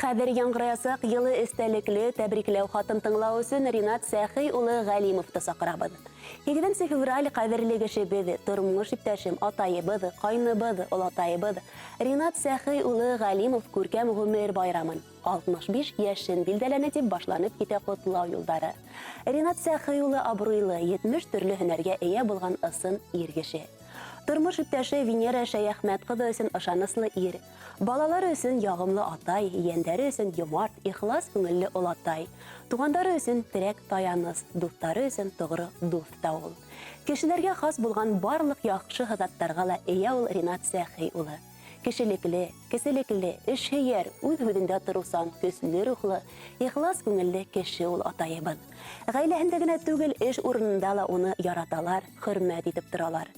Хәҙер яңғыраясаҡ йылы эстәлекле тәбрикләү хатын тыңлау өсөн Ринат Сәхи улы Ғәлимовты саҡырабыҙ. 2 февраль ҡәҙерле кешебеҙ, тормош иптәшем, атайыбыҙ, ҡайныбыҙ, олатайыбыҙ Ринат Сәхи улы Ғәлимов күркәм ғүмер байрамын 65 йәшен билдәләне дип башланып китә ҡотлау юлдары. Ринат Сәхи улы абруйлы 70 төрлө һөнәргә эйә булған ысын ир кеше. Тормош иптәше Венера Шәйәхмәт ҡыҙы өсөн ышаныслы ир. Балалары өсөн яғымлы атай, ейәндәре өсөн йомарт, ихлас күңелле олатай. Туғандары өсөн терәк таяныс, дуҫтары өсөн тоғры дуҫ та ул. Кешеләргә хас булған барлык яҡшы һыҙаттарға ла эйә ул Ринат Сәхи улы. Кешелекле, кеселекле, эшһөйәр, үҙ һүҙендә тороусан, көслө рухлы, ихлас күңелле кеше ул атайыбыҙ. Ғаиләһендә генә түгел, эш урынында ла уны яраталар, хөрмәт итеп торалар.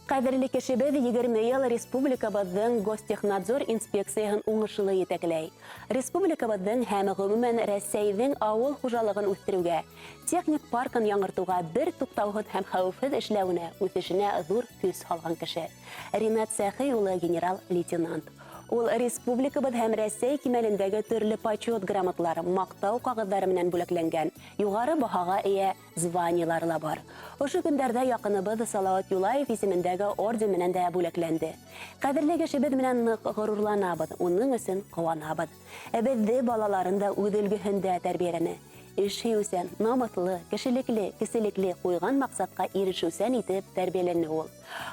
Ҡәҙерле кешебеҙ 20 йыл республикабыҙҙың Гостехнадзор инспекцияһын уңышлы етәкләй. Республикабыҙҙың һәм ғөмүмән Рәсәйҙең ауыл хужалығын үҫтереүгә, техник паркын яңыртыуға бер туҡтауһыҙ һәм хәүефһеҙ эшләүенә, үҫешенә ҙур көс һалған кеше. Ринат Сәхи улы генерал-лейтенант. Ул республикабыҙ һәм Рәсәй кимәлендәге төрлө почет грамоталары, маҡтау ҡағыҙҙары менән бүләкләнгән, юғары баһаға эйә званиелары ла бар. Ошо көндәрҙә яҡыныбыҙ Салауат Юлаев исемендәге орден менән дә бүләкләнде. Ҡәҙерле кешебеҙ менән ныҡ ғорурланабыҙ, уның өсөн ҡыуанабыҙ. Беҙҙе балаларында үҙ өлгөһөндә тәрбиәләне. Эшһөйөүсән, намыҫлы, кешелекле, кеселекле ҡуйған маҡсатҡа ирешеүсән итеп тәрбиәләне ул.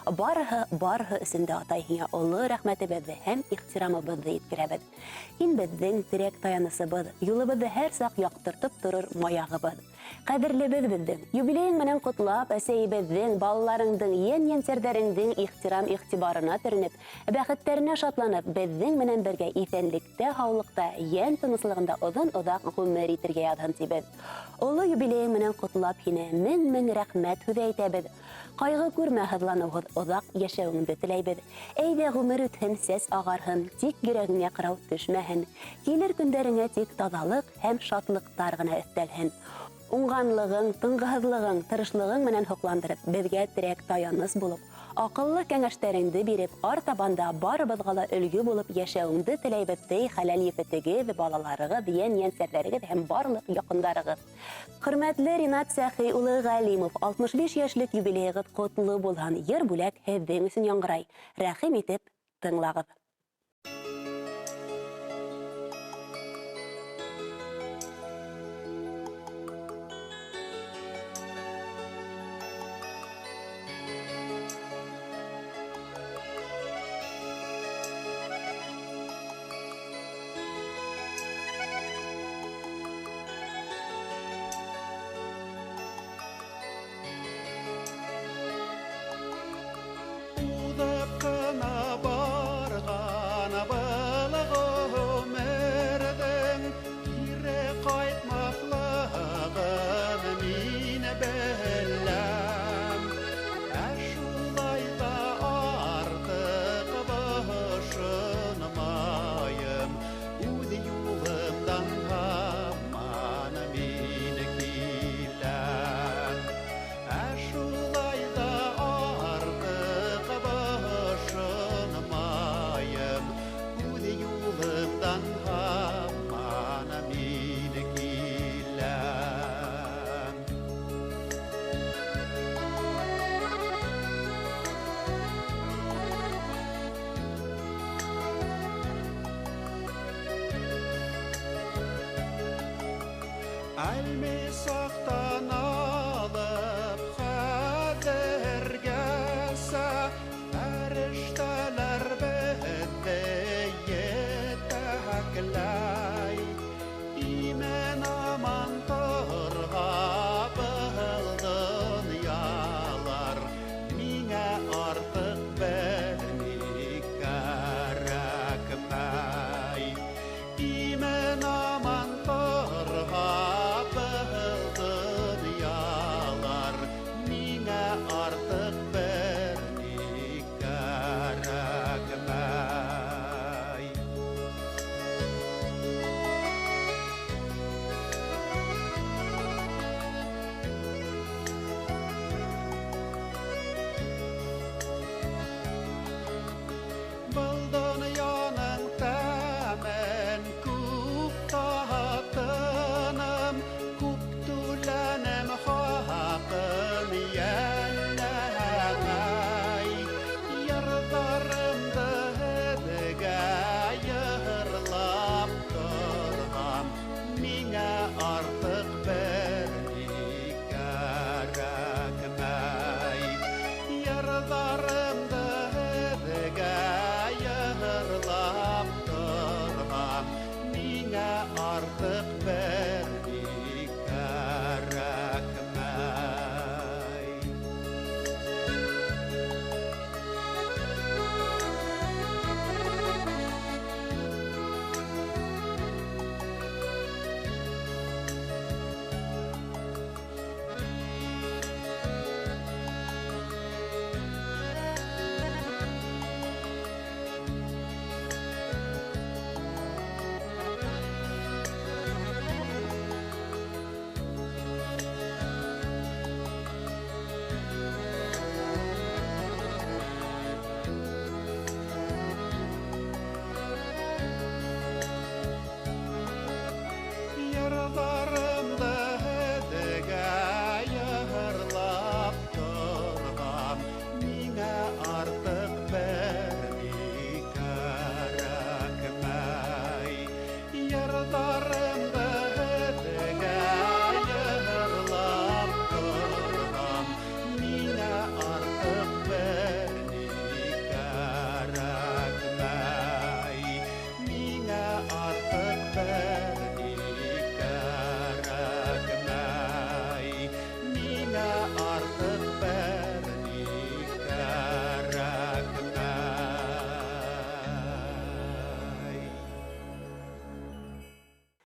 Барыһы өсөндә атай һиңә оло рәхмәтебеҙҙе һәм ихтирамыбыҙҙы еткерәбеҙ. Һин беҙҙең терәк таянысыбыҙ, юлыбыҙҙы һәр саҡ яҡтыртып торор маяғыбыҙ. Ҡәҙерлебеҙ беҙҙең, юбилейың менән ҡотлап, әсәйебеҙҙең, балаларыңдың, йән-йәнсәрҙәреңдең ихтирам-иғтибарына төрөнөп, бәхеттәренә шатланып, беҙҙең менән бергә иҫәнлектә, һаулыҡта, йән тыныслығында оҙон-оҙаҡ ғүмер итергә яҙһын тибеҙ. Оло юбилейың менән ҡотлап һине мең рәхмәт һүҙ әйтәбеҙ. Ҡайғы күрмә һыҙланыуһыҙ оҙаҡ йәшәүеңде теләйбеҙ. Әйҙә ғүмер үтһен, сәс ағарһын, тик йөрәгеңә ҡырау төшмәһен. Килер көндәреңә тик таҙалыҡ һәм шатлыҡтар ғына өҫтәлһен. Уңғанлығың, тынғыһыҙлығың, тырышлығың менән һоҡландырып, беҙгә терәк таяныс булып, аҡыллы кәңәштәреңде биреп, артабанда барыбыҙға ла өлгө булып йәшәүеңде теләйбеҙ ҙей хәләл ефетегеҙ, балаларығыҙ, йән-йәнсәрҙәрегеҙ һәм барлыҡ яҡындарығыҙ. Хөрмәтле Ринат Сәхи улы Ғәлимов, 65 йәшлек юбилейығыҙ ҡотло булһын. Йыр бүләк һеҙҙең өсөн яңғырай. Рәхим итеп тыңлағыҙ. Әлме сақтан алып хәҙергәсә фәрештәләр беҙҙе етәкләй. Имен аман торға был донъялар, миңә артыҡ бер ни кәрәкмәй. Имен аман торға артык бәлки